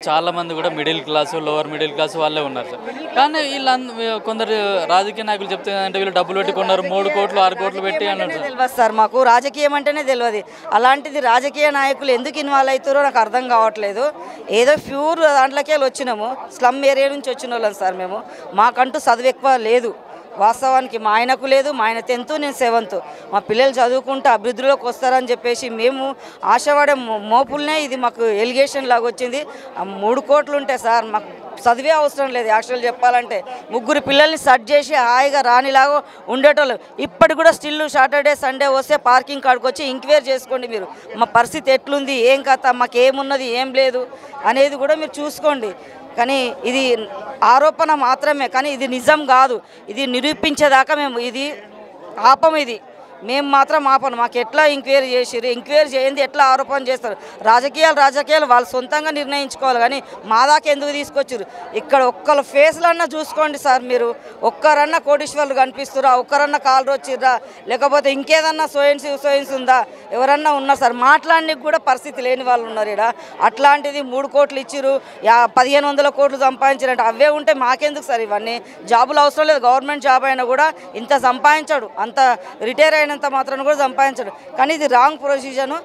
చాలామంది కూడా middle class lower middle class వాళ్ళే ఉన్నారు సార్. కానీ కొందరు రాజకీయ నాయకులు చెప్తే వీళ్ళు డబ్బులు పెట్టి కొన్నారు 3 కోట్లు 6 కోట్లు పెట్టి అన్నారు సార్. తెలియదు సార్, మాకు రాజకీయం అంటేనే తెలియదు. అలాంటిది రాజకీయ నాయకులు ఎందుకు ఇన్వాల్వ్ అవుతారో నాకు అర్థం కావట్లేదు. ఏదో ప్యూర్ దాంట్లోకి వచ్చినాము, స్లమ్ ఏరియా నుంచి వచ్చిన వాళ్ళం సార్ మేము. మాకంటూ చదువు ఎక్కువ లేదు వాస్తవానికి. మా ఆయనకు లేదు, మా ఆయన 10th నేను 7th. మా పిల్లలు చదువుకుంటూ అభివృద్ధిలోకి వస్తారని చెప్పేసి మేము ఆశపడే మోపులనే ఇది మాకు ఎలిగేషన్ లాగా వచ్చింది. 3 కోట్లు ఉంటాయి సార్, మాకు చదివే అవసరం లేదు. యాక్చువల్ చెప్పాలంటే 3 పిల్లల్ని సెట్ చేసి హాయిగా రానిలాగా ఉండేటోళ్ళు. ఇప్పటికి కూడా స్టిల్ సాటర్డే సండే వస్తే పార్కింగ్ కాడికి వచ్చి ఎంక్వైరీ చేసుకోండి మీరు, మా పరిస్థితి ఎట్లుంది, ఏం కథ, మాకు ఏమున్నది ఏం లేదు అనేది కూడా మీరు చూసుకోండి. కానీ ఇది ఆరోపణ మాత్రమే, కానీ ఇది నిజం కాదు. ఇది నిరూపించేదాకా మేము ఇది ఆపం. ఇది మేము మాత్రం ఆపను. మాకు ఎట్లా ఎంక్వైరీ చేసిరు, ఎంక్వైరీ చేయండి ఎట్లా ఆరోపణ చేస్తారు. రాజకీయాలు వాళ్ళు సొంతంగా నిర్ణయించుకోవాలి, కానీ మా దాకా ఎందుకు తీసుకొచ్చారు. ఇక్కడ ఒక్కళ్ళ ఫేస్లన్నా చూసుకోండి సార్ మీరు. ఒక్కరన్నా కోటీశ్వర్లు కనిపిస్తురా, ఒక్కరన్నా కాలు వచ్చిర్రా, లేకపోతే ఇంకేదన్నా సోయన్స్ ఉందా, ఎవరన్నా ఉన్నారు సార్. మాట్లాడడానికి కూడా పరిస్థితి లేని వాళ్ళు ఉన్నారు ఇక్కడ. అట్లాంటిది 3 కోట్లు ఇచ్చిరు, 1500 కోట్లు సంపాదించారంటే అవే ఉంటే మాకెందుకు సార్ ఇవన్నీ. జాబులు అవసరం లేదు, గవర్నమెంట్ జాబ్ అయినా కూడా ఇంత సంపాదించాడు, అంత రిటైర్ అయినంత మాత్రాన్ని కూడా సంపాదించాడు. కానీ ఇది రాంగ్ ప్రొసీజన్.